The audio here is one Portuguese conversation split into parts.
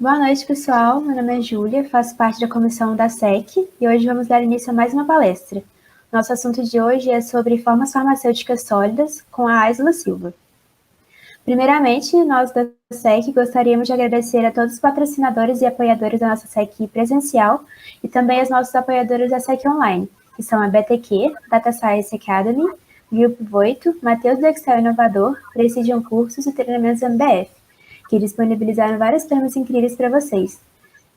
Boa noite, pessoal. Meu nome é Júlia, faço parte da comissão da SEC e hoje vamos dar início a mais uma palestra. Nosso assunto de hoje é sobre formas farmacêuticas sólidas com a Aisla Silva. Primeiramente, nós da SEC gostaríamos de agradecer a todos os patrocinadores e apoiadores da nossa SEC presencial e também aos nossos apoiadores da SEC online, que são a BTQ, Data Science Academy, Grupo Voito, Mateus do Excel Inovador, Precision Cursos e Treinamentos MBF, que disponibilizaram vários termos incríveis para vocês.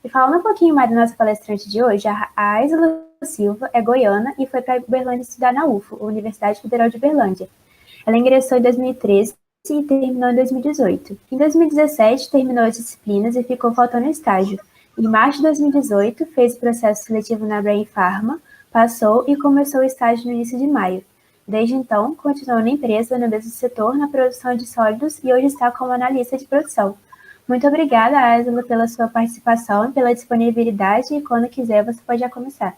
E falando um pouquinho mais da nossa palestrante de hoje, a Aisla Silva é goiana e foi para Uberlândia estudar na UFO, Universidade Federal de Uberlândia. Ela ingressou em 2013 e terminou em 2018. Em 2017, terminou as disciplinas e ficou faltando estágio. Em março de 2018, fez o processo seletivo na Brain Pharma, passou e começou o estágio no início de maio. Desde então, continuou na empresa, no mesmo setor, na produção de sólidos e hoje está como analista de produção. Muito obrigada, Aisla, pela sua participação e pela disponibilidade, e quando quiser você pode já começar.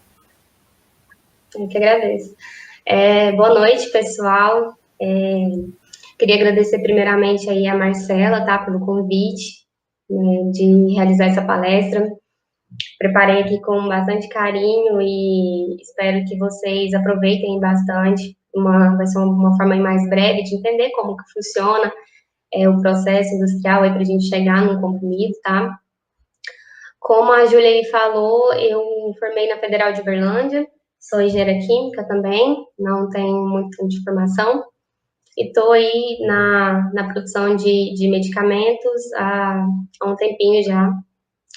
Eu que agradeço. Boa noite, pessoal. Queria agradecer primeiramente aí a Marcela, tá, pelo convite, né, de realizar essa palestra. Preparei aqui com bastante carinho e espero que vocês aproveitem bastante. Vai ser uma forma mais breve de entender como que funciona o processo industrial para a gente chegar num comprimido, tá? Como a Júlia aí falou, eu formei na Federal de Uberlândia, sou engenheira química também, não tenho muito tempo de formação, e estou aí na produção de medicamentos há um tempinho já,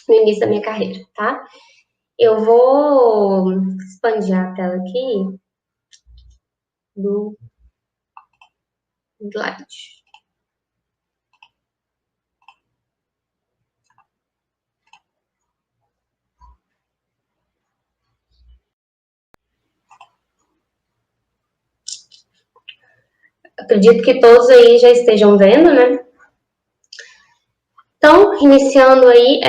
no início da minha carreira, tá? Eu vou expandir a tela aqui do slide. Acredito que todos aí já estejam vendo, né? Então, iniciando aí,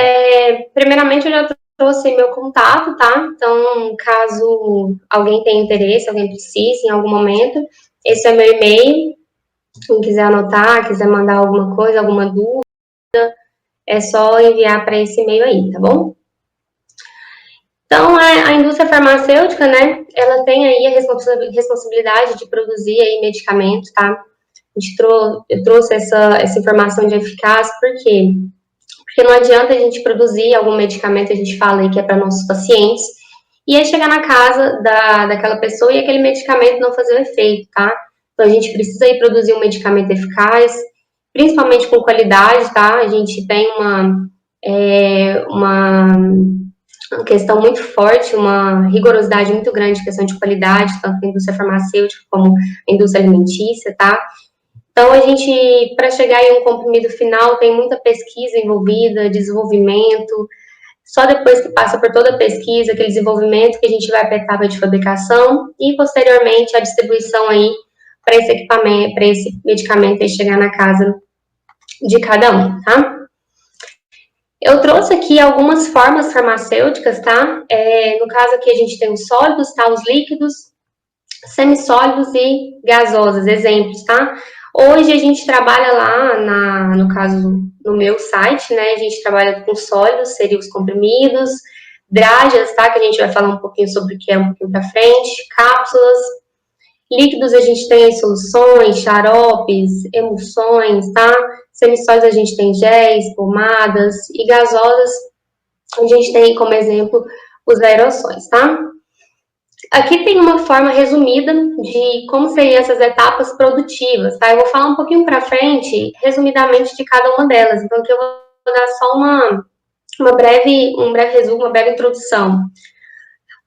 primeiramente eu já trouxe meu contato, tá? Então, caso alguém tenha interesse, alguém precise em algum momento, esse é meu e-mail. Quem quiser anotar, quiser mandar alguma coisa, alguma dúvida, é só enviar para esse e-mail aí, tá bom? Então, a indústria farmacêutica, né, ela tem aí a responsabilidade de produzir aí medicamentos, tá? Eu trouxe essa informação de eficácia, por quê? Porque não adianta a gente produzir algum medicamento, a gente fala aí que é para nossos pacientes, e aí chegar na casa daquela pessoa e aquele medicamento não fazer o efeito, tá? Então, a gente precisa aí produzir um medicamento eficaz, principalmente com qualidade, tá? A gente tem uma questão muito forte, uma rigorosidade muito grande em questão de qualidade, tanto na indústria farmacêutica como na indústria alimentícia, tá? Então, a gente, para chegar em um comprimido final, tem muita pesquisa envolvida, desenvolvimento. Só depois que passa por toda a pesquisa, aquele desenvolvimento, que a gente vai para a etapa de fabricação e, posteriormente, a distribuição aí para esse equipamento, para esse medicamento aí chegar na casa de cada um, tá? Eu trouxe aqui algumas formas farmacêuticas, tá? No caso aqui, a gente tem os sólidos, tá? Os líquidos, semissólidos e gasosos, exemplos, tá? Hoje a gente trabalha lá, no caso, no meu site, né? A gente trabalha com sólidos, seriam os comprimidos, drágeas, tá? Que a gente vai falar um pouquinho sobre o que é um pouquinho para frente, cápsulas. Líquidos a gente tem soluções, xaropes, emulsões, tá? Semissólidos a gente tem géis, pomadas, e gasosas a gente tem como exemplo os aerossóis, tá? Aqui tem uma forma resumida de como seriam essas etapas produtivas, tá? Eu vou falar um pouquinho para frente, resumidamente, de cada uma delas. Então, aqui eu vou dar só um breve resumo, uma breve introdução.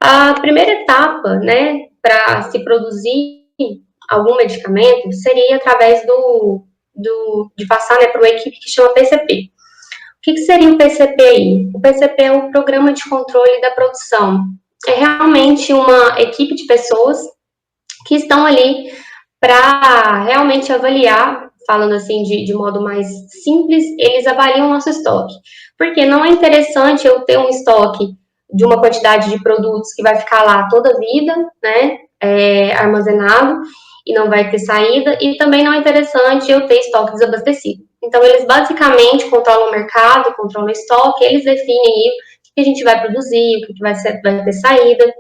A primeira etapa, né, para se produzir algum medicamento seria através de passar, né, para uma equipe que chama PCP. O que seria o PCP aí? O PCP é o Programa de Controle da Produção. É realmente uma equipe de pessoas que estão ali para realmente avaliar, falando assim de modo mais simples, eles avaliam o nosso estoque. Porque não é interessante eu ter um estoque de uma quantidade de produtos que vai ficar lá toda a vida, né, armazenado, e não vai ter saída, e também não é interessante eu ter estoque desabastecido. Então, eles basicamente controlam o mercado, controlam o estoque, eles definem aí o que a gente vai produzir, o que vai ter saída.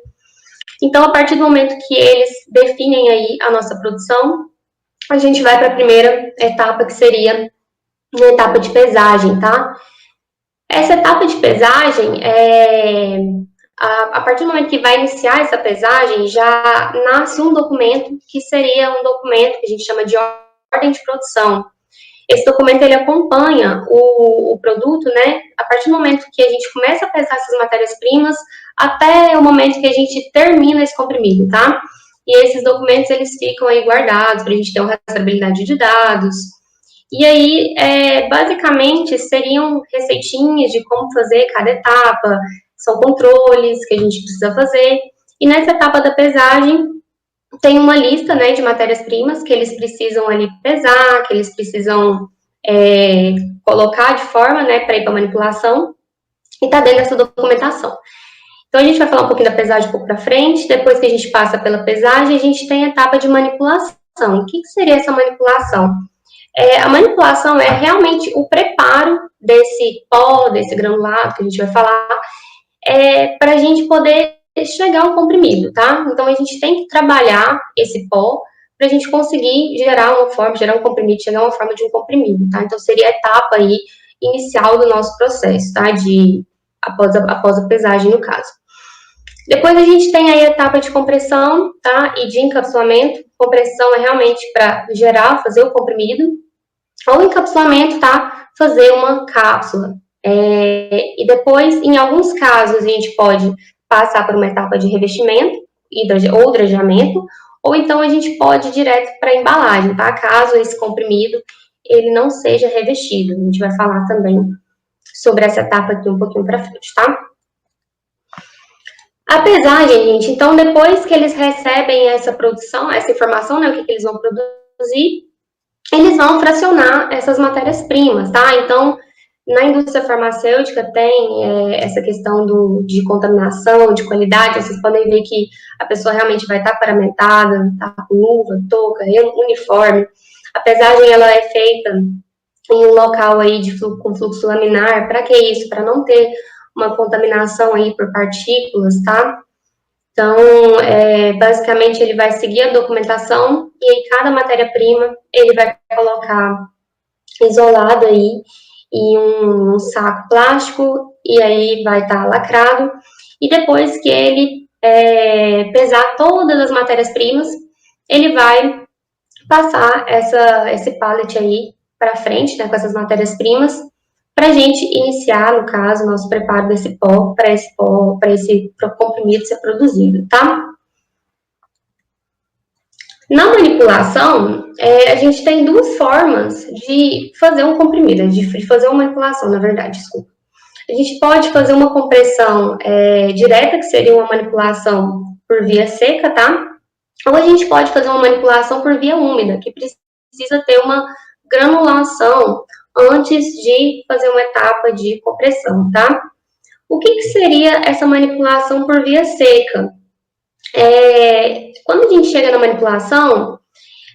Então, a partir do momento que eles definem aí a nossa produção, a gente vai para a primeira etapa, que seria a etapa de pesagem, tá? Essa etapa de pesagem, a partir do momento que vai iniciar essa pesagem, já nasce um documento que seria um documento que a gente chama de ordem de produção. Esse documento, ele acompanha o produto, né, a partir do momento que a gente começa a pesar essas matérias-primas até o momento que a gente termina esse comprimido, tá? E esses documentos, eles ficam aí guardados para a gente ter uma rastreabilidade de dados. E aí, basicamente, seriam receitinhas de como fazer cada etapa, são controles que a gente precisa fazer. E nessa etapa da pesagem, tem uma lista, né, de matérias-primas que eles precisam ali pesar, que eles precisam colocar de forma, né, para ir para manipulação, e tá dentro dessa documentação. Então, a gente vai falar um pouquinho da pesagem um pouco para frente. Depois que a gente passa pela pesagem, a gente tem a etapa de manipulação. O que seria essa manipulação? A manipulação é realmente o preparo desse pó, desse granulado que a gente vai falar, para a gente poder chegar a um comprimido, tá? Então, a gente tem que trabalhar esse pó para a gente conseguir gerar um comprimido, chegar a uma forma de um comprimido, tá? Então, seria a etapa aí inicial do nosso processo, tá? Após a pesagem, no caso. Depois a gente tem aí a etapa de compressão, tá? E de encapsulamento. Compressão é realmente para fazer o comprimido. Ou encapsulamento, tá? Fazer uma cápsula. E depois, em alguns casos, a gente pode passar por uma etapa de revestimento ou drageamento, ou então a gente pode ir direto para a embalagem, tá? Caso esse comprimido ele não seja revestido. A gente vai falar também sobre essa etapa aqui um pouquinho para frente, tá? A pesagem, gente, então depois que eles recebem essa produção, essa informação, né, o que eles vão produzir, eles vão fracionar essas matérias-primas, tá? Então, na indústria farmacêutica tem essa questão de contaminação, de qualidade, vocês podem ver que a pessoa realmente vai estar paramentada, tá com luva, touca, uniforme. A pesagem, ela é feita em um local aí com fluxo laminar. Para que isso? Para não ter uma contaminação aí por partículas, tá? Então, basicamente, ele vai seguir a documentação e em cada matéria-prima ele vai colocar isolado aí em um saco plástico e aí vai estar lacrado. E depois que ele pesar todas as matérias-primas, ele vai passar esse pallet aí para frente, né, com essas matérias-primas, para a gente iniciar, no caso, o nosso preparo desse pó, para esse comprimido ser produzido, tá? Na manipulação, a gente tem duas formas de fazer um comprimido, de fazer uma manipulação, na verdade, desculpa. A gente pode fazer uma compressão direta, que seria uma manipulação por via seca, tá? Ou a gente pode fazer uma manipulação por via úmida, que precisa ter uma granulação antes de fazer uma etapa de compressão, tá? O que seria essa manipulação por via seca? Quando a gente chega na manipulação,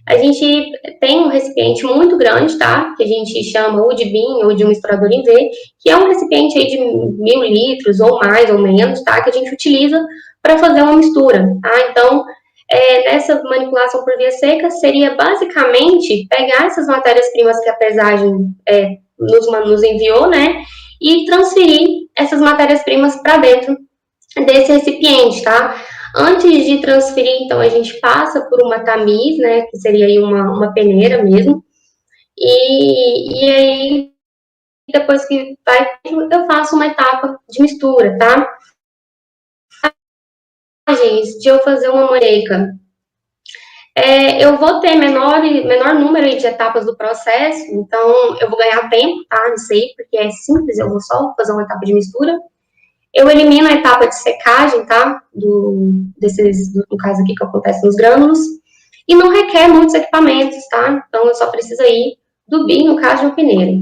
a gente tem um recipiente muito grande, tá? Que a gente chama ou de BIM ou de um misturador em V, que é um recipiente aí de 1.000 litros ou mais ou menos, tá? Que a gente utiliza para fazer uma mistura, tá? Então, nessa manipulação por via seca, seria basicamente pegar essas matérias-primas que a pesagem nos enviou, né? E transferir essas matérias-primas para dentro desse recipiente, tá? Antes de transferir, então, a gente passa por uma tamiz, né? Que seria aí uma peneira mesmo. E aí, depois que vai, eu faço uma etapa de mistura, tá? De eu fazer uma moreca, eu vou ter menor número de etapas do processo, então eu vou ganhar tempo, tá? Não sei, porque é simples, eu vou só fazer uma etapa de mistura. Eu elimino a etapa de secagem, tá? No caso aqui que acontece nos grânulos, e não requer muitos equipamentos, tá? Então eu só preciso aí do BIM, no caso de uma peneira.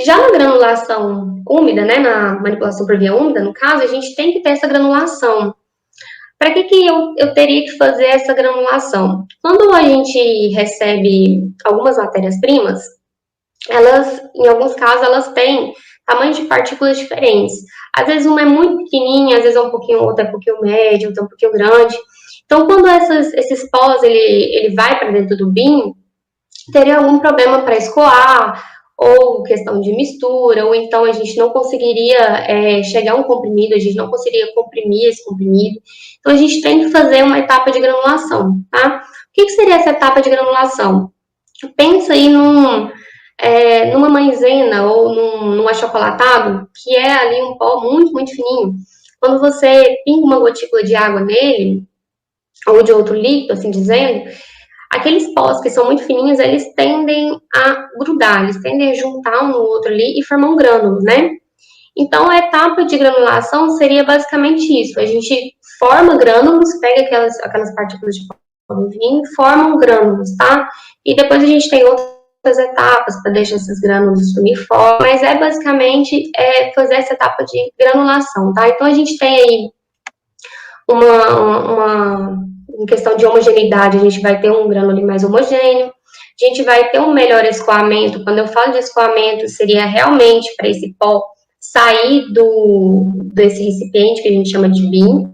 Já na granulação úmida, né, na manipulação por via úmida, no caso, a gente tem que ter essa granulação. Para que eu teria que fazer essa granulação? Quando a gente recebe algumas matérias-primas, elas, em alguns casos, elas têm tamanhos de partículas diferentes. Às vezes uma é muito pequenininha, às vezes é um pouquinho, outra é um pouquinho médio, outra é um pouquinho grande. Então, quando esses pós ele vai para dentro do bin, teria algum problema para escoar, ou questão de mistura, ou então a gente não conseguiria chegar a um comprimido, a gente não conseguiria comprimir esse comprimido. Então, a gente tem que fazer uma etapa de granulação, tá? O que seria essa etapa de granulação? Pensa aí numa maisena ou num achocolatado, que é ali um pó muito, muito fininho. Quando você pinga uma gotícula de água nele, ou de outro líquido, assim dizendo, aqueles pós que são muito fininhos, eles tendem a grudar, eles tendem a juntar um no outro ali e formam grânulos, né? Então, a etapa de granulação seria basicamente isso. A gente forma grânulos, pega aquelas partículas de pó fininho e formam grânulos, tá? E depois a gente tem outras etapas para deixar esses grânulos uniformes, mas é basicamente fazer essa etapa de granulação, tá? Então, a gente tem aí em questão de homogeneidade, a gente vai ter um grânulo mais homogêneo, a gente vai ter um melhor escoamento. Quando eu falo de escoamento, seria realmente para esse pó sair desse recipiente que a gente chama de bin,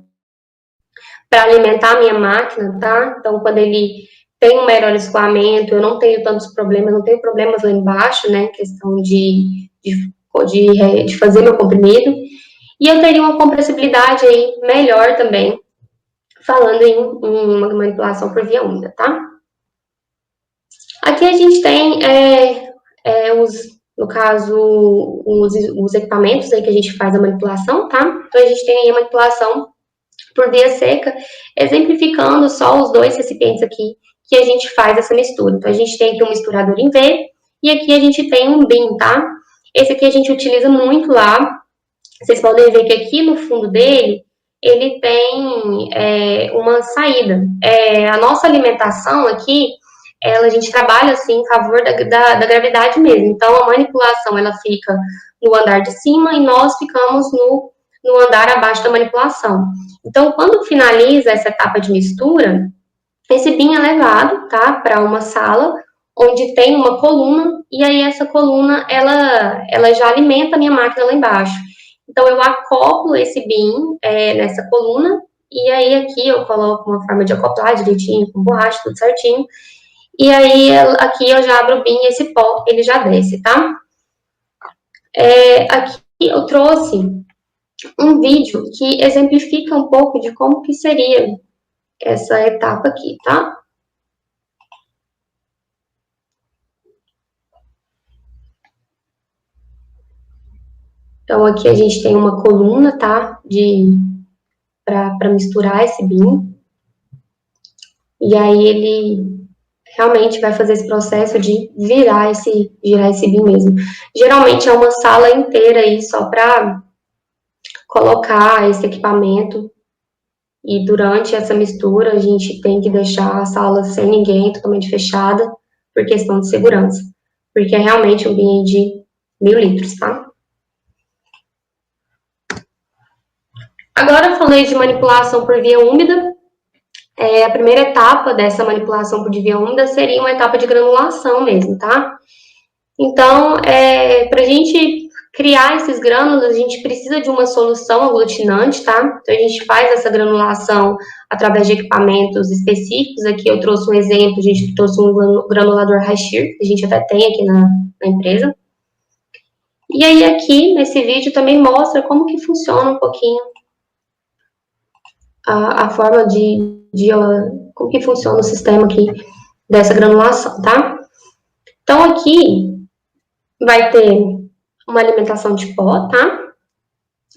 para alimentar a minha máquina, tá? Então, quando ele tem um melhor escoamento, eu não tenho tantos problemas, não tenho problemas lá embaixo, né? Questão de fazer meu comprimido. E eu teria uma compressibilidade aí melhor também, falando em uma manipulação por via úmida, tá? Aqui a gente tem, no caso, os equipamentos aí que a gente faz a manipulação, tá? Então, a gente tem aí a manipulação por via seca, exemplificando só os dois recipientes aqui que a gente faz essa mistura. Então, a gente tem aqui um misturador em V e aqui a gente tem um bin, tá? Esse aqui a gente utiliza muito lá. Vocês podem ver que aqui no fundo dele, ele tem uma saída. A nossa alimentação aqui, a gente trabalha assim em favor da gravidade mesmo. Então, a manipulação, ela fica no andar de cima e nós ficamos no andar abaixo da manipulação. Então, quando finaliza essa etapa de mistura, esse bin é levado, tá, para uma sala onde tem uma coluna, e aí essa coluna, ela já alimenta a minha máquina lá embaixo. Então, eu acoplo esse bin nessa coluna, e aí aqui eu coloco uma forma de acoplar direitinho, com borracha, tudo certinho. E aí, aqui eu já abro o bin e esse pó, ele já desce, tá? Aqui eu trouxe um vídeo que exemplifica um pouco de como que seria essa etapa aqui, tá? Então, aqui a gente tem uma coluna, tá? Para misturar esse bin. E aí, ele realmente vai fazer esse processo de girar esse bin mesmo. Geralmente, é uma sala inteira aí só para colocar esse equipamento. E durante essa mistura, a gente tem que deixar a sala sem ninguém, totalmente fechada, por questão de segurança. Porque é realmente um bin de 1000 litros, tá? Agora eu falei de manipulação por via úmida. A primeira etapa dessa manipulação por via úmida seria uma etapa de granulação mesmo, tá? Então, para a gente criar esses grânulos, a gente precisa de uma solução aglutinante, tá? Então, a gente faz essa granulação através de equipamentos específicos. Aqui eu trouxe um exemplo, a gente trouxe um granulador Hashir, que a gente até tem aqui na empresa. E aí, aqui, nesse vídeo, também mostra como que funciona um pouquinho a forma como que funciona o sistema aqui dessa granulação, tá? Então, aqui vai ter uma alimentação de pó, tá?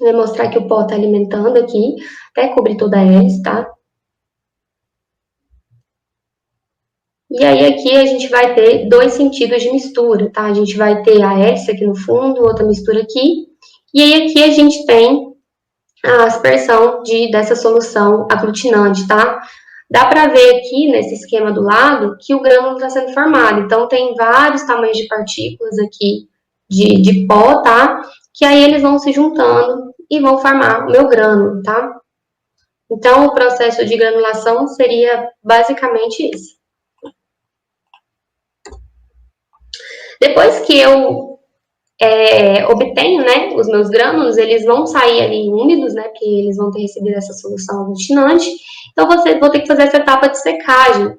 Vai mostrar que o pó tá alimentando aqui, até cobrir toda a hélice, tá? E aí, aqui a gente vai ter dois sentidos de mistura, tá? A gente vai ter a hélice aqui no fundo, outra mistura aqui. E aí, aqui a gente tem a aspersão dessa solução aglutinante, tá? Dá para ver aqui, nesse esquema do lado, que o grânulo está sendo formado. Então, tem vários tamanhos de partículas aqui de pó, tá? Que aí eles vão se juntando e vão formar o meu grânulo, tá? Então, o processo de granulação seria basicamente isso. Depois que eu obtenho, né, os meus grânulos, eles vão sair ali úmidos, né, porque eles vão ter recebido essa solução aglutinante, então vou ter que fazer essa etapa de secagem.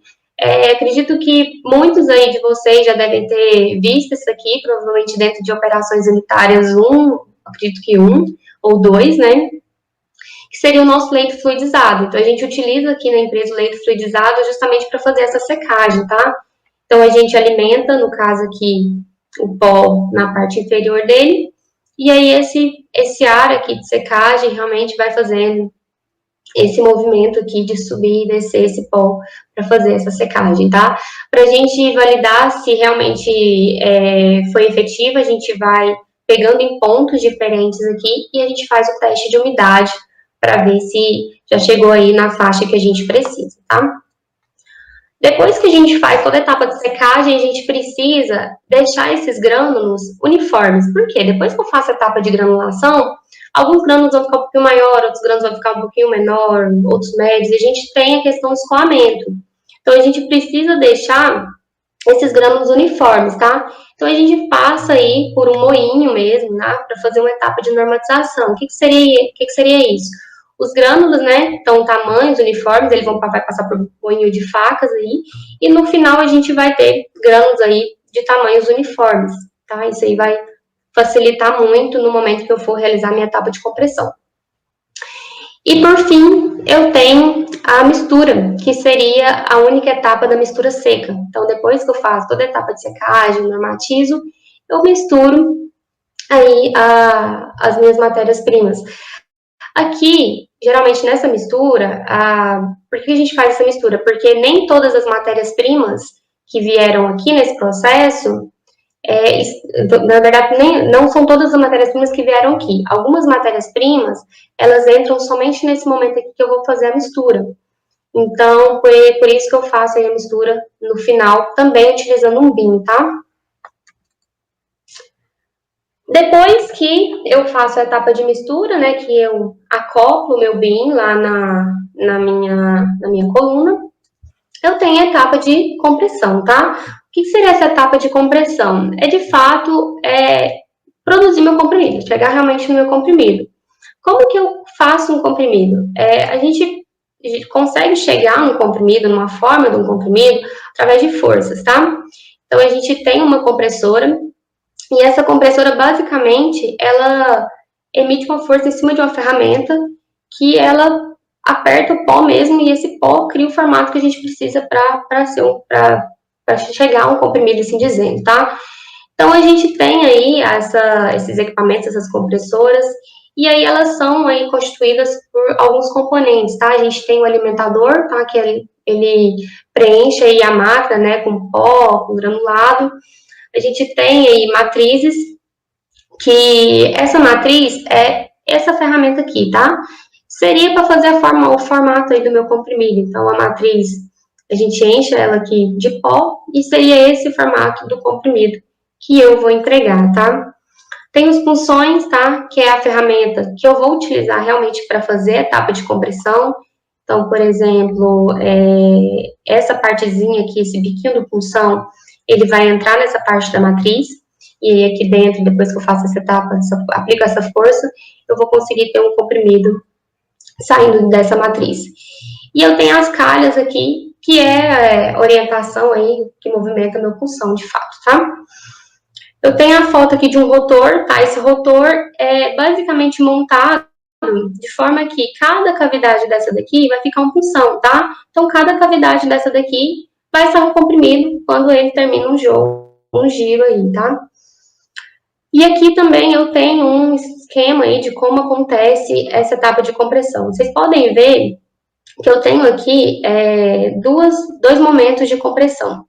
Acredito que muitos aí de vocês já devem ter visto isso aqui, provavelmente dentro de operações unitárias acredito que 1 ou 2, né, que seria o nosso leite fluidizado. Então, a gente utiliza aqui na empresa o leite fluidizado justamente para fazer essa secagem, tá? Então, a gente alimenta, no caso aqui, o pó na parte inferior dele, e aí esse ar aqui de secagem realmente vai fazendo esse movimento aqui de subir e descer esse pó para fazer essa secagem, tá? Para a gente validar se realmente foi efetiva, a gente vai pegando em pontos diferentes aqui e a gente faz o teste de umidade para ver se já chegou aí na faixa que a gente precisa, tá? Depois que a gente faz toda a etapa de secagem, a gente precisa deixar esses grânulos uniformes. Por quê? Depois que eu faço a etapa de granulação, alguns grânulos vão ficar um pouquinho maior, outros grânulos vão ficar um pouquinho menor, outros médios, e a gente tem a questão do escoamento. Então, a gente precisa deixar esses grânulos uniformes, tá? Então, a gente passa aí por um moinho mesmo, né, para fazer uma etapa de normatização. O que seria isso? Os grânulos, né, estão tamanhos uniformes, eles vai passar por um moinho de facas aí, e no final a gente vai ter grânulos aí de tamanhos uniformes, tá? Isso aí vai facilitar muito no momento que eu for realizar minha etapa de compressão. E por fim, eu tenho a mistura, que seria a única etapa da mistura seca. Então, depois que eu faço toda a etapa de secagem, normatizo, eu misturo aí as minhas matérias-primas. Aqui, geralmente nessa mistura, por que a gente faz essa mistura? Porque nem todas as matérias-primas que vieram aqui nesse processo, na verdade, não são todas as matérias-primas que vieram aqui. Algumas matérias-primas, elas entram somente nesse momento aqui que eu vou fazer a mistura. Então, por isso que eu faço aí a mistura no final, também utilizando um BIM, tá? Depois que eu faço a etapa de mistura, né, que eu acoplo o meu BIM lá na minha coluna, eu tenho a etapa de compressão, tá? O que seria essa etapa de compressão? É, de fato, produzir meu comprimido, chegar realmente no meu comprimido. Como que eu faço um comprimido? A gente consegue chegar no comprimido, numa forma de um comprimido, através de forças, tá? Então, a gente tem uma compressora, e essa compressora, basicamente, ela emite uma força em cima de uma ferramenta que ela aperta o pó mesmo e esse pó cria o formato que a gente precisa para chegar a um comprimido, assim dizendo, tá? Então, a gente tem aí esses equipamentos, essas compressoras, e aí elas são aí constituídas por alguns componentes, tá? A gente tem o alimentador, tá? Que ele preenche aí a máquina, né, com pó, com granulado. A gente tem aí matrizes, que essa matriz é essa ferramenta aqui, tá? Seria para fazer o formato aí do meu comprimido. Então, a matriz, a gente enche ela aqui de pó e seria esse formato do comprimido que eu vou entregar, tá? Tem os punções, tá? Que é a ferramenta que eu vou utilizar realmente para fazer a etapa de compressão. Então, por exemplo, essa partezinha aqui, esse biquinho do punção, ele vai entrar nessa parte da matriz, e aí aqui dentro, depois que eu faço essa etapa, aplico essa força, eu vou conseguir ter um comprimido saindo dessa matriz. E eu tenho as calhas aqui, que é a orientação aí, que movimenta a meu punção, de fato, tá? Eu tenho a foto aqui de um rotor, tá? Esse rotor é basicamente montado de forma que cada cavidade dessa daqui vai ficar um punção, tá? Então, cada cavidade dessa daqui vai estar um comprimido quando ele termina um giro aí, tá? E aqui também eu tenho um esquema aí de como acontece essa etapa de compressão. Vocês podem ver que eu tenho aqui dois momentos de compressão.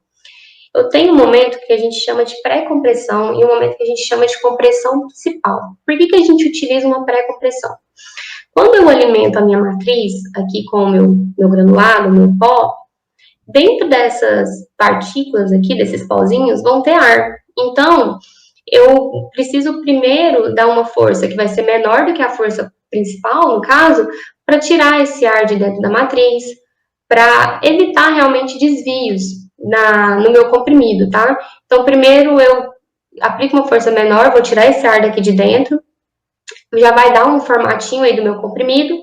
Eu tenho um momento que a gente chama de pré-compressão e um momento que a gente chama de compressão principal. Por que a gente utiliza uma pré-compressão? Quando eu alimento a minha matriz aqui com o meu granulado, meu pó, dentro dessas partículas aqui, desses pozinhos, vão ter ar. Então, eu preciso primeiro dar uma força que vai ser menor do que a força principal, no caso, para tirar esse ar de dentro da matriz, para evitar realmente desvios no meu comprimido, tá? Então, primeiro eu aplico uma força menor, vou tirar esse ar daqui de dentro, já vai dar um formatinho aí do meu comprimido,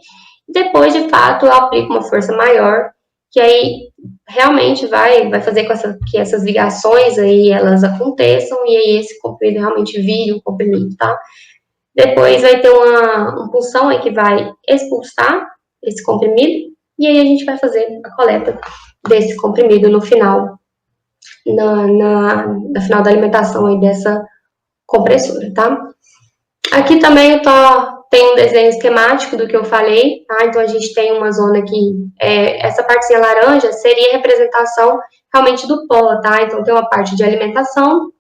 depois, de fato, eu aplico uma força maior, que aí realmente vai fazer que essas ligações aí, elas aconteçam, e aí esse comprimido realmente vire um comprimido, tá? Depois vai ter uma punção aí que vai expulsar esse comprimido, e aí a gente vai fazer a coleta desse comprimido no final, no final da alimentação aí dessa compressora, tá? Aqui também tem um desenho esquemático do que eu falei, tá? Então a gente tem uma zona aqui, essa partezinha laranja seria a representação realmente do pó, tá? Então tem uma parte de alimentação.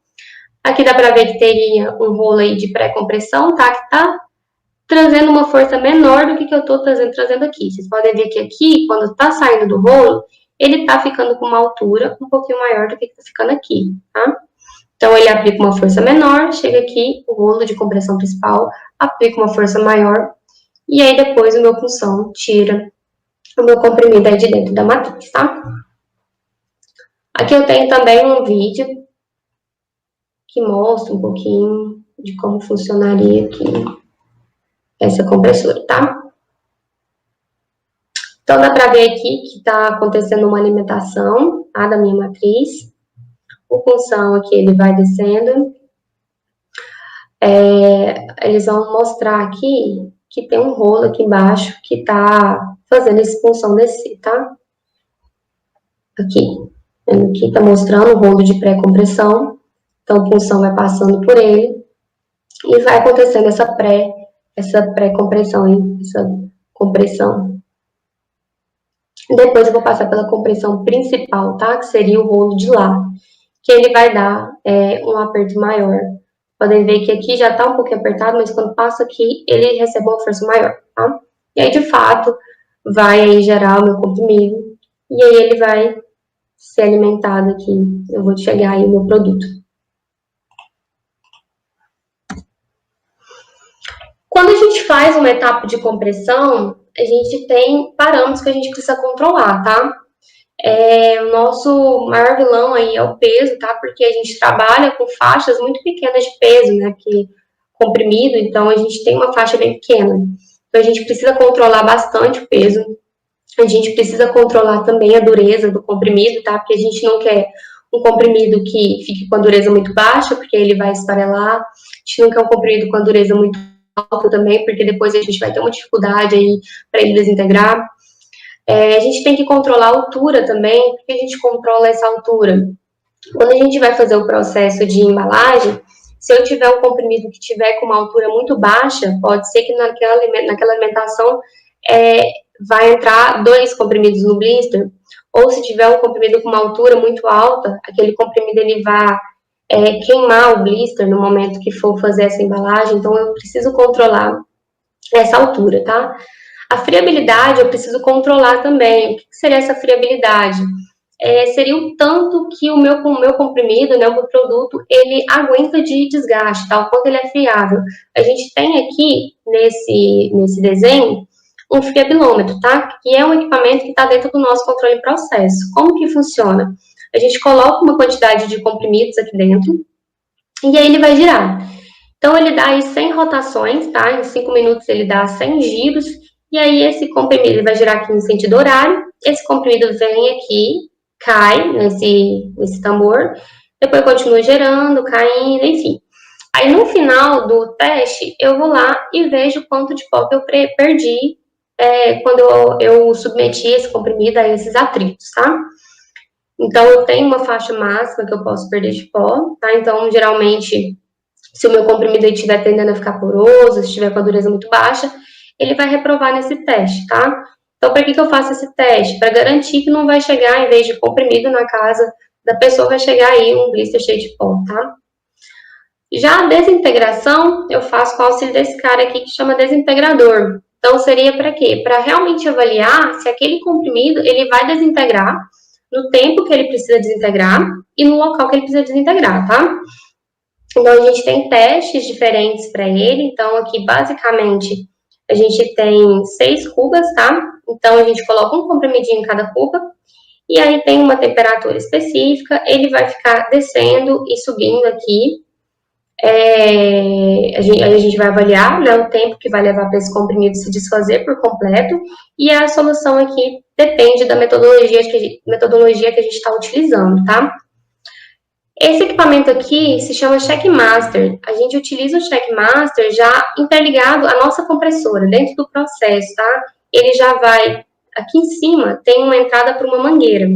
Aqui dá para ver que teria um rolo aí de pré-compressão, tá? Que tá trazendo uma força menor do que eu tô trazendo aqui. Vocês podem ver que aqui, quando tá saindo do rolo, ele tá ficando com uma altura um pouquinho maior do que tá ficando aqui, tá? Então, ele aplica uma força menor, chega aqui, o rolo de compressão principal, aplica uma força maior, e aí depois o meu punção tira o meu comprimido aí de dentro da matriz, tá? Aqui eu tenho também um vídeo que mostra um pouquinho de como funcionaria aqui essa compressora, tá? Então, dá para ver aqui que está acontecendo uma alimentação, tá, da minha matriz. O punção aqui, ele vai descendo. Eles vão mostrar aqui que tem um rolo aqui embaixo que tá fazendo esse punção descer, tá? Aqui tá mostrando o rolo de pré-compressão. Então, a punção vai passando por ele e vai acontecendo essa pré-compressão aí, essa compressão. Depois eu vou passar pela compressão principal, tá? Que seria o rolo de lá, que ele vai dar um aperto maior. Podem ver que aqui já tá um pouquinho apertado, mas quando passa aqui, ele recebe uma força maior, tá? E aí, de fato, vai aí gerar o meu comprimido, e aí ele vai ser alimentado aqui. Eu vou chegar aí no meu produto. Quando a gente faz uma etapa de compressão, a gente tem parâmetros que a gente precisa controlar, tá? O nosso maior vilão aí é o peso, tá? Porque a gente trabalha com faixas muito pequenas de peso, né? Que comprimido, então a gente tem uma faixa bem pequena. Então a gente precisa controlar bastante o peso. A gente precisa controlar também a dureza do comprimido, tá? Porque a gente não quer um comprimido que fique com a dureza muito baixa, porque ele vai esfarelar. A gente não quer um comprimido com a dureza muito alta também, porque depois a gente vai ter uma dificuldade aí para ele desintegrar. A gente tem que controlar a altura também, porque a gente controla essa altura. Quando a gente vai fazer o processo de embalagem, se eu tiver um comprimido que tiver com uma altura muito baixa, pode ser que naquela alimentação vai entrar 2 comprimidos no blister, ou se tiver um comprimido com uma altura muito alta, aquele comprimido ele vai queimar o blister no momento que for fazer essa embalagem, então eu preciso controlar essa altura, tá? A friabilidade eu preciso controlar também. O que seria essa friabilidade? Seria o tanto que o meu comprimido, né, o meu produto, ele aguenta de desgaste, tá? O quanto ele é friável. A gente tem aqui, nesse desenho, um friabilômetro, tá? Que é um equipamento que está dentro do nosso controle de processo. Como que funciona? A gente coloca uma quantidade de comprimidos aqui dentro, e aí ele vai girar. Então, ele dá aí 100 rotações, tá? Em 5 minutos ele dá 100 giros, e aí esse comprimido vai girar aqui em sentido horário, esse comprimido vem aqui, cai nesse tambor, depois continua gerando, caindo, enfim. Aí no final do teste, eu vou lá e vejo quanto de pó que eu perdi quando eu submeti esse comprimido a esses atritos, tá? Então, eu tenho uma faixa máxima que eu posso perder de pó, tá? Então, geralmente, se o meu comprimido estiver tendendo a ficar poroso, se estiver com a dureza muito baixa, ele vai reprovar nesse teste, tá? Então, para que eu faço esse teste? Para garantir que não vai chegar, em vez de comprimido na casa da pessoa, vai chegar aí um blister cheio de pó, tá? Já a desintegração, eu faço com o auxílio desse cara aqui que chama desintegrador. Então, seria para quê? Para realmente avaliar se aquele comprimido, ele vai desintegrar no tempo que ele precisa desintegrar e no local que ele precisa desintegrar, tá? Então, a gente tem testes diferentes para ele. Então, aqui, basicamente, a gente tem 6 cubas, tá? Então, a gente coloca um comprimidinho em cada cuba. E aí, tem uma temperatura específica. Ele vai ficar descendo e subindo aqui. Aí a gente vai avaliar, né, o tempo que vai levar para esse comprimido se desfazer por completo, e a solução aqui depende da metodologia que a gente está utilizando, tá? Esse equipamento aqui se chama Checkmaster. A gente utiliza o Checkmaster já interligado à nossa compressora, dentro do processo, tá? Ele já vai, aqui em cima, tem uma entrada para uma mangueira.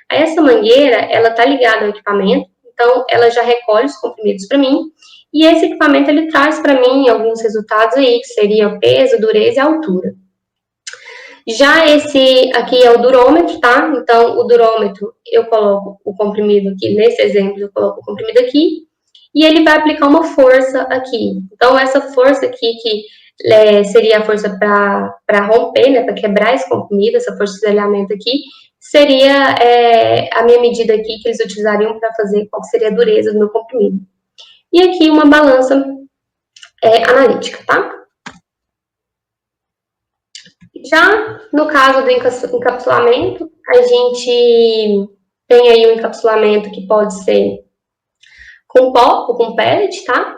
Aí essa mangueira, ela tá ligada ao equipamento, então ela já recolhe os comprimidos para mim, e esse equipamento, ele traz para mim alguns resultados aí, que seria o peso, dureza e altura. Já esse aqui é o durômetro, tá? Então, o durômetro, eu coloco o comprimido aqui, nesse exemplo, eu coloco o comprimido aqui, e ele vai aplicar uma força aqui. Então, essa força aqui, que seria a força para romper, né, para quebrar esse comprimido, essa força de alinhamento aqui, seria a minha medida aqui que eles utilizariam para fazer qual seria a dureza do meu comprimido. E aqui uma balança analítica, tá? Já no caso do encapsulamento, a gente tem aí um encapsulamento que pode ser com pó ou com pellet, tá?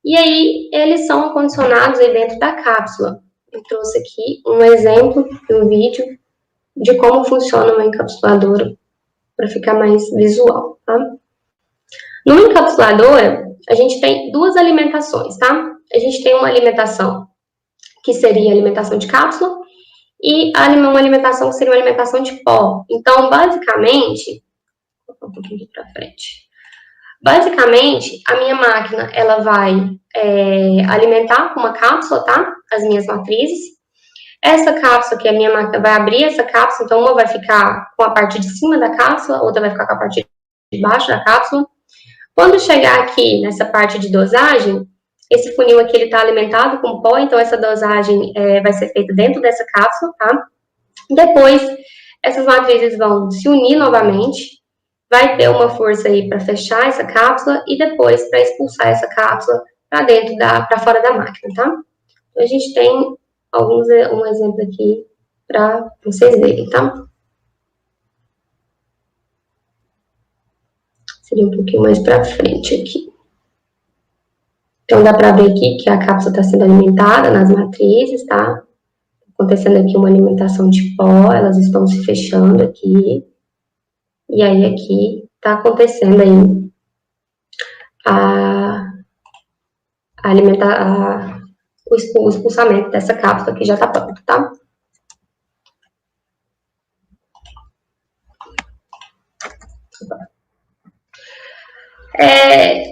E aí eles são acondicionados aí dentro da cápsula. Eu trouxe aqui um exemplo de um vídeo de como funciona uma encapsuladora para ficar mais visual, tá? No encapsulador, a gente tem duas alimentações, tá? A gente tem uma alimentação que seria a alimentação de cápsula e uma alimentação que seria uma alimentação de pó. Então, basicamente, vou colocar um pouquinho aqui para frente. Basicamente, a minha máquina, ela vai alimentar com uma cápsula, tá? As minhas matrizes. Essa cápsula aqui, a minha máquina vai abrir essa cápsula, então uma vai ficar com a parte de cima da cápsula, outra vai ficar com a parte de baixo da cápsula. Quando chegar aqui nessa parte de dosagem, esse funil aqui, ele está alimentado com pó, então essa dosagem vai ser feita dentro dessa cápsula, tá? Depois, essas matrizes vão se unir novamente, vai ter uma força aí para fechar essa cápsula e depois para expulsar essa cápsula para fora da máquina, tá? Então, a gente tem um exemplo aqui para vocês verem, tá? Seria um pouquinho mais para frente aqui. Então, dá para ver aqui que a cápsula está sendo alimentada nas matrizes, tá? Acontecendo aqui uma alimentação de pó, elas estão se fechando aqui. E aí, aqui, está acontecendo aí o expulsamento dessa cápsula que já está pronto, tá?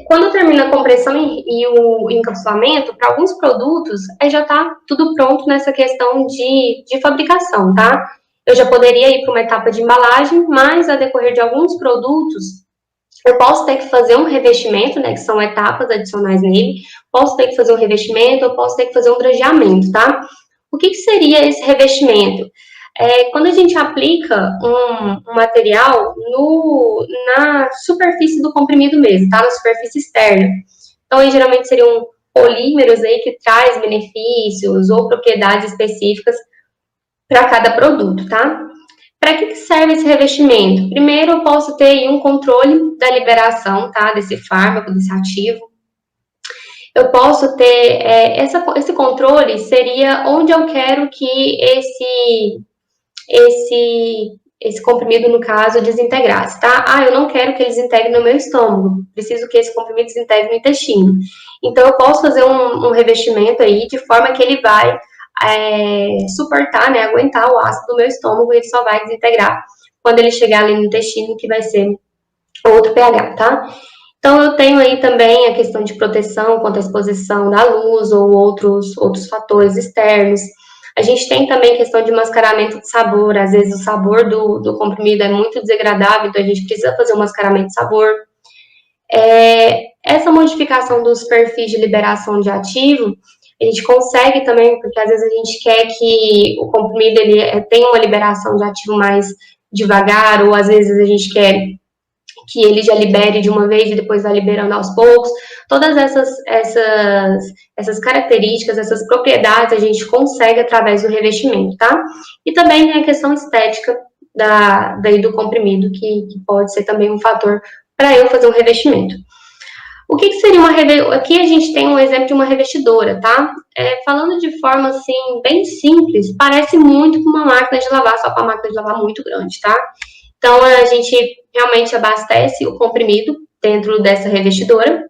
Quando termina a compressão e o encapsulamento, para alguns produtos, já está tudo pronto nessa questão de fabricação, tá? Eu já poderia ir para uma etapa de embalagem, mas a decorrer de alguns produtos, eu posso ter que fazer um revestimento, né, que são etapas adicionais nele, posso ter que fazer um revestimento, eu posso ter que fazer um drageamento, tá? O que seria esse revestimento? Quando a gente aplica um material na superfície do comprimido mesmo, tá? Na superfície externa. Então, aí, geralmente seriam polímeros aí que traz benefícios ou propriedades específicas para cada produto, tá? Para que serve esse revestimento? Primeiro, eu posso ter aí um controle da liberação, tá? Desse fármaco, desse ativo. Eu posso ter, esse controle seria onde eu quero que esse comprimido, no caso, desintegrasse, tá? Eu não quero que ele desintegre no meu estômago, preciso que esse comprimido desintegre no intestino. Então, eu posso fazer um revestimento aí, de forma que ele vai suportar, né, aguentar o ácido do meu estômago, e ele só vai desintegrar quando ele chegar ali no intestino, que vai ser outro pH, tá? Então, eu tenho aí também a questão de proteção contra a exposição da luz ou outros fatores externos. A gente tem também questão de mascaramento de sabor, às vezes o sabor do comprimido é muito desagradável, então a gente precisa fazer um mascaramento de sabor. Essa modificação dos perfis de liberação de ativo, a gente consegue também, porque às vezes a gente quer que o comprimido ele tenha uma liberação de ativo mais devagar, ou às vezes a gente quer que ele já libere de uma vez e depois vai liberando aos poucos. Todas essas características, essas propriedades, a gente consegue através do revestimento, tá? E também tem a questão estética do comprimido, que pode ser também um fator para eu fazer um revestimento. O que seria uma revestidora? Aqui a gente tem um exemplo de uma revestidora, tá? Falando de forma, assim, bem simples, parece muito com uma máquina de lavar, só que uma máquina de lavar muito grande, tá? Então, a gente realmente abastece o comprimido dentro dessa revestidora.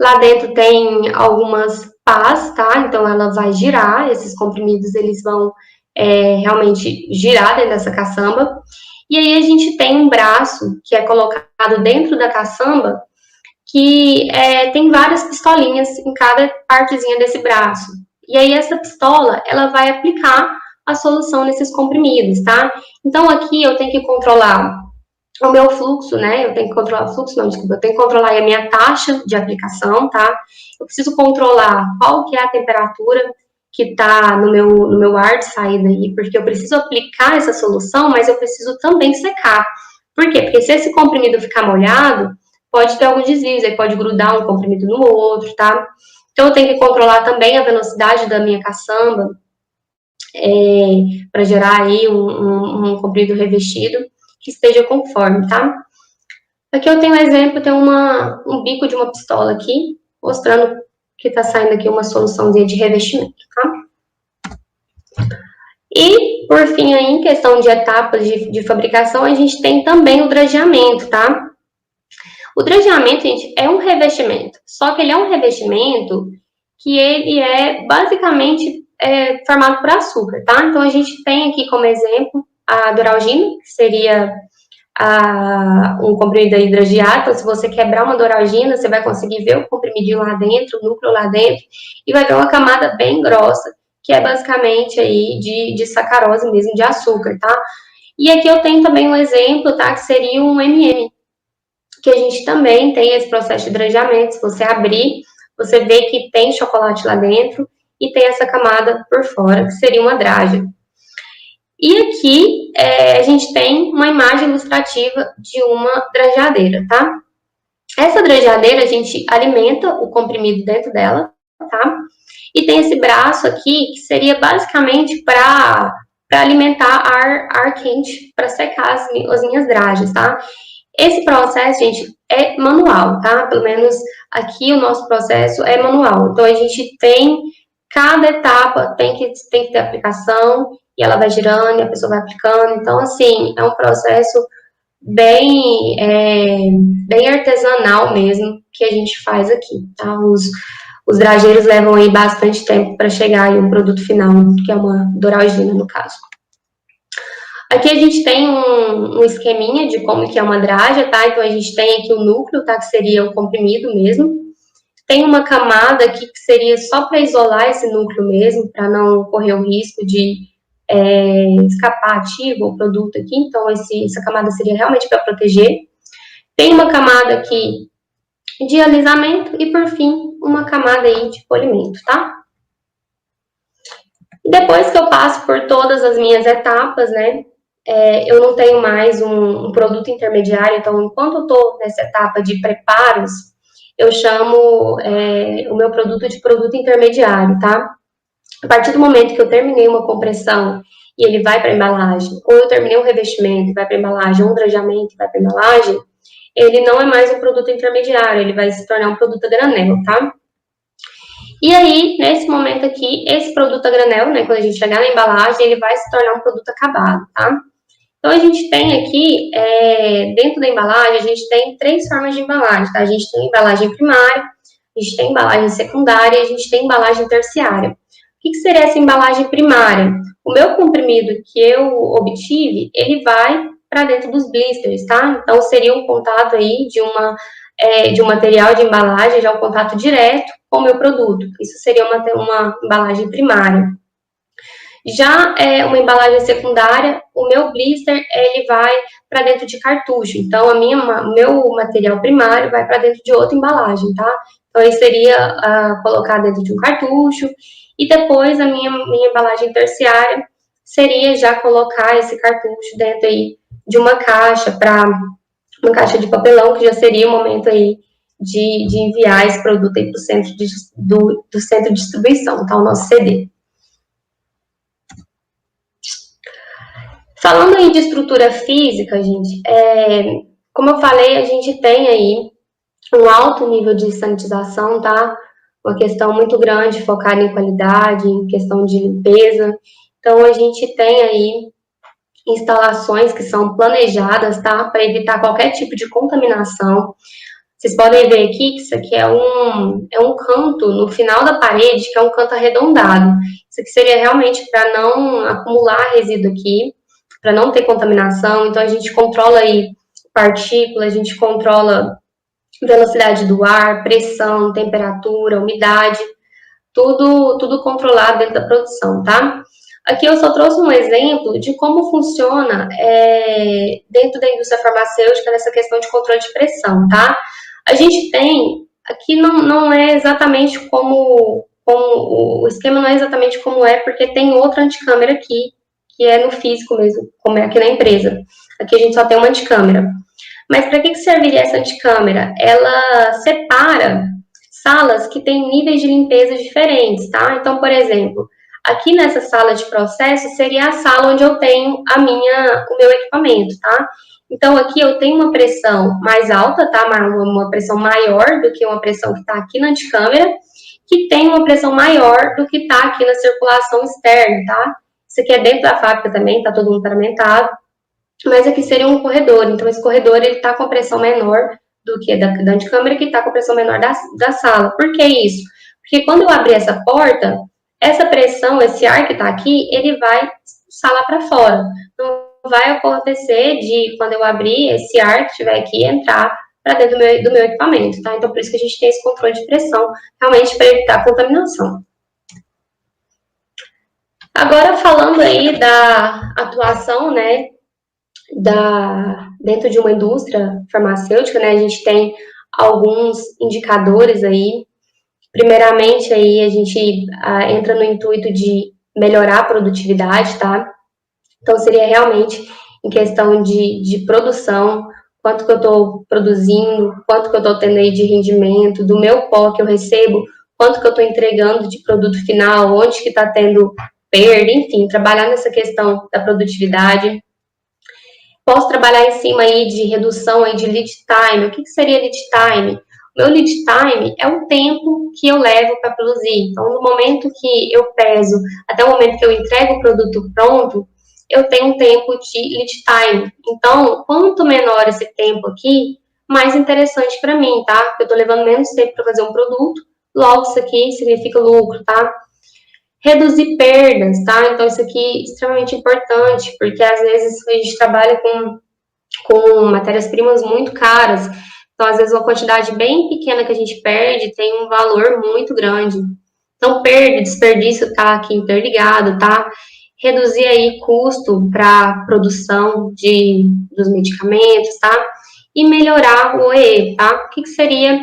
Lá dentro tem algumas pás, tá? Então, ela vai girar, esses comprimidos, eles vão realmente girar dentro dessa caçamba. E aí, a gente tem um braço que é colocado dentro da caçamba, que tem várias pistolinhas em cada partezinha desse braço. E aí essa pistola, ela vai aplicar a solução nesses comprimidos, tá? Então aqui eu tenho que controlar o meu fluxo, né? Eu tenho que controlar o fluxo, não, desculpa, eu tenho que controlar a minha taxa de aplicação, tá? Eu preciso controlar qual que é a temperatura que tá no meu ar de saída aí, porque eu preciso aplicar essa solução, mas eu preciso também secar. Por quê? Porque se esse comprimido ficar molhado, pode ter alguns desvios, aí pode grudar um comprimido no outro, tá? Então, eu tenho que controlar também a velocidade da minha caçamba, para gerar aí um comprimido revestido que esteja conforme, tá? Aqui eu tenho um exemplo, tem um bico de uma pistola aqui, mostrando que tá saindo aqui uma soluçãozinha de revestimento, tá? E, por fim, aí, em questão de etapas de fabricação, a gente tem também o drageamento, tá? O drageamento, gente, é um revestimento, só que ele é um revestimento que ele é basicamente formado por açúcar, tá? Então, a gente tem aqui como exemplo a Doralgina, que seria um comprimido hidrogeado. Então, se você quebrar uma Doralgina, você vai conseguir ver o comprimidinho lá dentro, o núcleo lá dentro, e vai ver uma camada bem grossa, que é basicamente aí de sacarose mesmo, de açúcar, tá? E aqui eu tenho também um exemplo, tá? Que seria um MM, que a gente também tem esse processo de drageamento. Se você abrir, você vê que tem chocolate lá dentro e tem essa camada por fora, que seria uma dragem. E aqui a gente tem uma imagem ilustrativa de uma drageadeira, tá? Essa drageadeira, a gente alimenta o comprimido dentro dela, tá? E tem esse braço aqui, que seria basicamente para alimentar ar quente, para secar as minhas dragens, tá? Esse processo, gente, é manual, tá? Pelo menos aqui o nosso processo é manual. Então, a gente tem, cada etapa tem que ter aplicação, e ela vai girando, e a pessoa vai aplicando. Então, assim, é um processo bem, bem artesanal mesmo, que a gente faz aqui, tá? Os drageiros levam aí bastante tempo para chegar aí um produto final, que é uma Doralgina, no caso. Aqui a gente tem um esqueminha de como que é uma draga, tá? Então, a gente tem aqui o núcleo, tá? Que seria o comprimido mesmo. Tem uma camada aqui que seria só para isolar esse núcleo mesmo, para não correr o risco de escapar ativo o produto aqui. Então, essa camada seria realmente para proteger. Tem uma camada aqui de alisamento e, por fim, uma camada aí de polimento, tá? E depois que eu passo por todas as minhas etapas, né? Eu não tenho mais um produto intermediário. Então, enquanto eu estou nessa etapa de preparos, eu chamo o meu produto de produto intermediário, tá? A partir do momento que eu terminei uma compressão e ele vai para a embalagem, ou eu terminei um revestimento e vai para a embalagem, ou um drageamento e vai para a embalagem, ele não é mais um produto intermediário, ele vai se tornar um produto a granel, tá? E aí, nesse momento aqui, esse produto a granel, né, quando a gente chegar na embalagem, ele vai se tornar um produto acabado, tá? Então, a gente tem aqui, dentro da embalagem, a gente tem 3 formas de embalagem, tá? A gente tem embalagem primária, a gente tem embalagem secundária e a gente tem embalagem terciária. O que seria essa embalagem primária? O meu comprimido que eu obtive, ele vai para dentro dos blisters, tá? Então, seria um contato aí de um material de embalagem, já um contato direto com o meu produto. Isso seria uma embalagem primária. Já uma embalagem secundária, o meu blister, ele vai para dentro de cartucho. Então, o meu material primário vai para dentro de outra embalagem, tá? Então, aí seria colocar dentro de um cartucho. E depois, a minha embalagem terciária seria já colocar esse cartucho dentro aí de uma caixa, uma caixa de papelão, que já seria o momento aí de enviar esse produto aí para o centro do centro de distribuição, tá? O nosso CD. Falando aí de estrutura física, gente, como eu falei, a gente tem aí um alto nível de sanitização, tá? Uma questão muito grande focada em qualidade, em questão de limpeza. Então, a gente tem aí instalações que são planejadas, tá? Para evitar qualquer tipo de contaminação. Vocês podem ver aqui que isso aqui é um canto no final da parede, que é um canto arredondado. Isso aqui seria realmente para não acumular resíduo aqui, para não ter contaminação. Então, a gente controla aí partícula, a gente controla velocidade do ar, pressão, temperatura, umidade, tudo controlado dentro da produção, tá? Aqui eu só trouxe um exemplo de como funciona dentro da indústria farmacêutica nessa questão de controle de pressão, tá? A gente tem, aqui não é exatamente como o esquema não é exatamente como é, porque tem outra anticâmera aqui, que é no físico mesmo, como é aqui na empresa. Aqui a gente só tem uma anticâmera. Mas para que serviria essa anticâmera? Ela separa salas que têm níveis de limpeza diferentes, tá? Então, por exemplo, aqui nessa sala de processo seria a sala onde eu tenho o meu equipamento, tá? Então, aqui eu tenho uma pressão mais alta, tá? Uma pressão maior do que uma pressão que está aqui na anticâmera, que tem uma pressão maior do que está aqui na circulação externa, tá? Isso aqui é dentro da fábrica também, tá todo mundo paramentado. Mas aqui seria um corredor, então esse corredor ele está com pressão menor do que da anticâmera, que está com pressão menor da sala. Por que isso? Porque quando eu abrir essa porta, essa pressão, esse ar que está aqui, ele vai salar para fora. Não vai acontecer de, quando eu abrir, esse ar que estiver aqui entrar para dentro do meu equipamento, tá? Então, por isso que a gente tem esse controle de pressão, realmente para evitar a contaminação. Agora, falando aí da atuação, né, dentro de uma indústria farmacêutica, né, a gente tem alguns indicadores aí. Primeiramente, aí a gente entra no intuito de melhorar a produtividade, tá? Então, seria realmente em questão de produção, quanto que eu estou produzindo, quanto que eu estou tendo aí de rendimento, do meu pó que eu recebo, quanto que eu estou entregando de produto final, onde que está tendo perda, enfim, trabalhar nessa questão da produtividade. Posso trabalhar em cima aí de redução aí de lead time. O que seria lead time? O meu lead time é o tempo que eu levo para produzir. Então, no momento que eu peso, até o momento que eu entrego o produto pronto, eu tenho um tempo de lead time. Então, quanto menor esse tempo aqui, mais interessante para mim, tá? Porque eu estou levando menos tempo para fazer um produto, logo isso aqui significa lucro, tá? Reduzir perdas, tá? Então, isso aqui é extremamente importante, porque às vezes a gente trabalha com matérias-primas muito caras, então, às vezes, uma quantidade bem pequena que a gente perde tem um valor muito grande. Então, perda, desperdício tá aqui interligado, tá? Reduzir aí custo para produção dos medicamentos, tá? E melhorar o OEE, tá? O que seria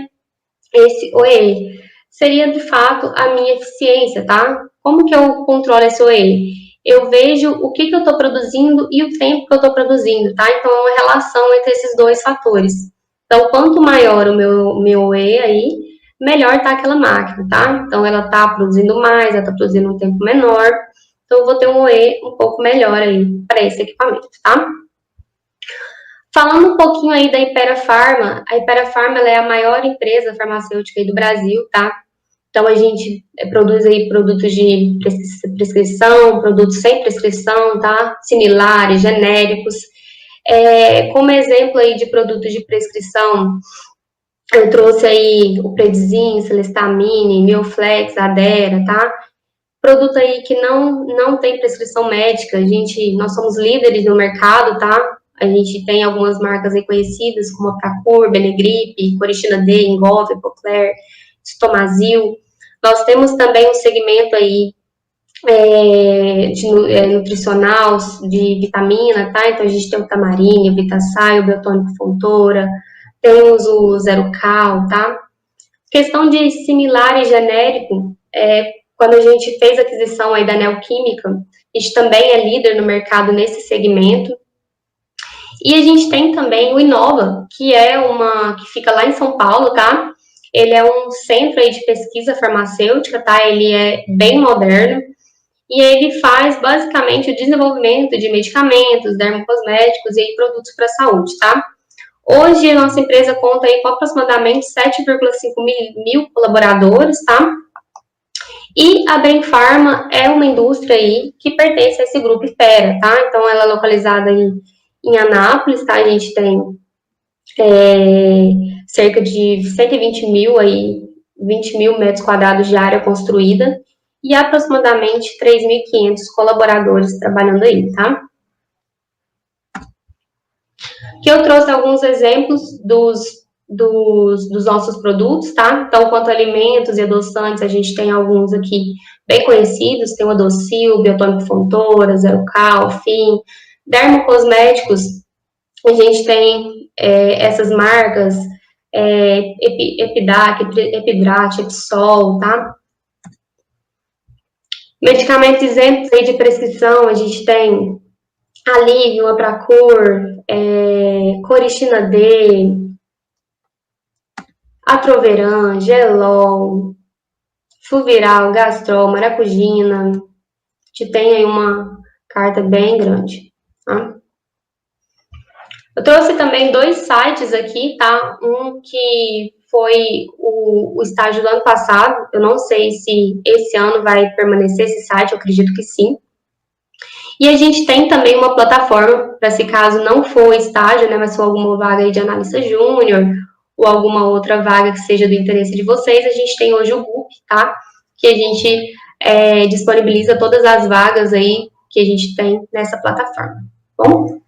esse OEE? Seria, de fato, a minha eficiência, tá? Como que eu controlo esse OEE? Eu vejo o que eu estou produzindo e o tempo que eu estou produzindo, tá? Então, é uma relação entre esses dois fatores. Então, quanto maior o meu OEE aí, melhor tá aquela máquina, tá? Então, ela tá produzindo mais, ela tá produzindo um tempo menor. Então, eu vou ter um OEE um pouco melhor aí para esse equipamento, tá? Falando um pouquinho aí da Hypera Pharma, a Hypera Pharma ela é a maior empresa farmacêutica aí do Brasil, tá? Então, a gente produz aí produtos de prescrição, produtos sem prescrição, tá? Similares, genéricos. Como exemplo aí de produtos de prescrição, eu trouxe aí o Predzin, Celestamine, Mioflex, Adera, tá? Produto aí que não tem prescrição médica, nós somos líderes no mercado, tá? A gente tem algumas marcas aí conhecidas, como a Pracur, Benegripe, Coristina D, Engov, Epocler, Stomazil. Nós temos também um segmento aí nutricional, de vitamina, tá? Então, a gente tem o Tamarine, o Vitasay, o Biotônico Fontoura, temos o Zero Cal, tá? Questão de similar e genérico, quando a gente fez a aquisição aí da Neoquímica, a gente também é líder no mercado nesse segmento. E a gente tem também o Inova, que fica lá em São Paulo, tá? Ele é um centro aí de pesquisa farmacêutica, tá? Ele é bem moderno e ele faz basicamente o desenvolvimento de medicamentos, dermocosméticos e produtos para a saúde, tá? Hoje, a nossa empresa conta aí com aproximadamente 7,5 mil colaboradores, tá? E a Brain Pharma é uma indústria aí que pertence a esse grupo Espera, tá? Então, ela é localizada em Anápolis, tá? A gente tem cerca de 120 mil aí, 20 mil metros quadrados de área construída e aproximadamente 3.500 colaboradores trabalhando aí, tá? Que eu trouxe alguns exemplos dos nossos produtos, tá? Então, quanto a alimentos e adoçantes, a gente tem alguns aqui bem conhecidos, tem o Adocil, Biotônico Fontoura, Zero Cal, Fim. Dermocosméticos, a gente tem essas marcas, Epidac, Epidrate, Episol, tá? Medicamentos isentos aí de prescrição, a gente tem Alívio, Abracur, Coristina D, Atroveran, Gelol, Fluviral, Gastrol, Maracugina, que tem aí uma carta bem grande, tá? Eu trouxe também 2 sites aqui, tá? Um que foi o estágio do ano passado, eu não sei se esse ano vai permanecer esse site, eu acredito que sim. E a gente tem também uma plataforma, para se caso não for estágio, né, mas for alguma vaga aí de analista júnior, ou alguma outra vaga que seja do interesse de vocês, a gente tem hoje o Book, tá? Que a gente disponibiliza todas as vagas aí que a gente tem nessa plataforma. Bom?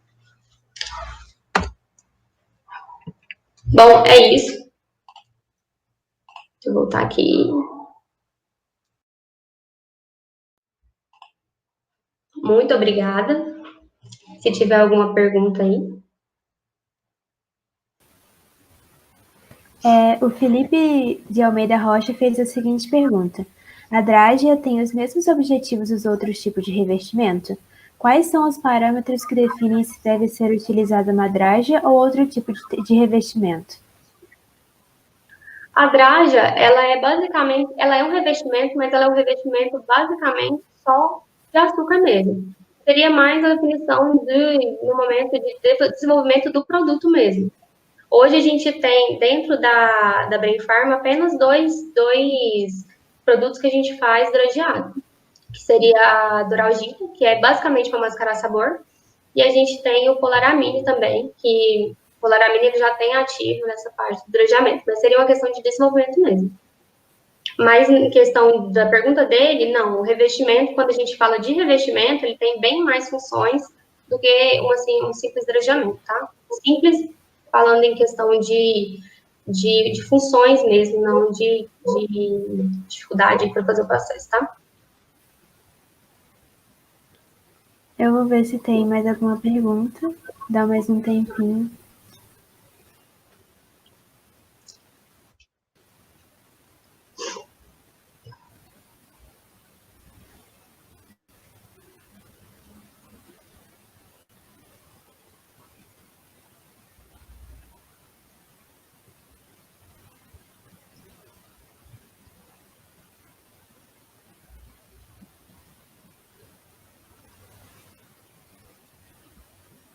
Bom, é isso. Deixa eu voltar aqui. Muito obrigada. Se tiver alguma pergunta aí. O Felipe de Almeida Rocha fez a seguinte pergunta: a Drágia tem os mesmos objetivos dos outros tipos de revestimento? Quais são os parâmetros que definem se deve ser utilizada uma Drágia ou outro tipo de revestimento? A Drágia, ela é um revestimento, mas ela é um revestimento basicamente só de açúcar mesmo. Seria mais a definição no momento de desenvolvimento do produto mesmo. Hoje a gente tem, dentro da Brain Pharma, apenas dois produtos que a gente faz dragiado, que seria a Duralgina, que é basicamente para mascarar sabor, e a gente tem o Polaramine também, que o Polaramine ele já tem ativo nessa parte do drageamento, mas seria uma questão de desenvolvimento mesmo. Mas em questão da pergunta dele, não, o revestimento, quando a gente fala de revestimento, ele tem bem mais funções do que um simples drageamento, tá? Simples, falando em questão de funções mesmo, não de dificuldade para fazer o processo, tá? Eu vou ver se tem mais alguma pergunta. Dá mais um tempinho.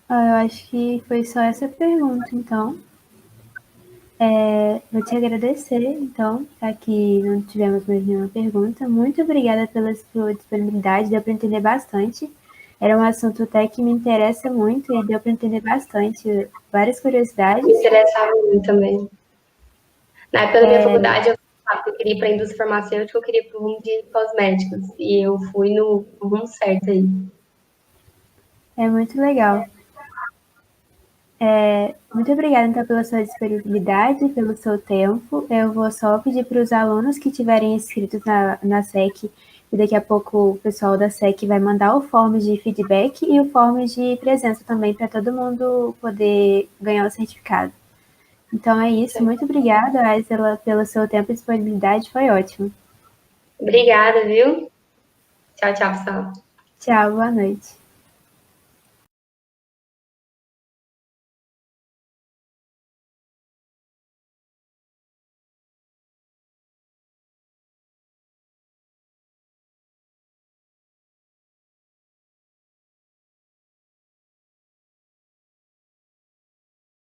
Eu acho que foi só essa pergunta, então. Vou te agradecer, então, já que não tivemos mais nenhuma pergunta. Muito obrigada pela sua disponibilidade, deu para entender bastante. Era um assunto até que me interessa muito e deu para entender bastante, várias curiosidades. Me interessava muito também. Na época da minha faculdade, eu queria ir para a indústria farmacêutica, eu queria ir para o rumo de cosméticos, e eu fui no rumo certo aí. É muito legal. Muito obrigada, então, pela sua disponibilidade, pelo seu tempo. Eu vou só pedir para os alunos que tiverem inscritos na SEC, e daqui a pouco o pessoal da SEC vai mandar o form de feedback e o form de presença também, para todo mundo poder ganhar o certificado. Então é isso. Muito obrigada, Aisela, pelo seu tempo e disponibilidade. Foi ótimo. Obrigada, viu? Tchau, tchau, pessoal. Tchau, boa noite.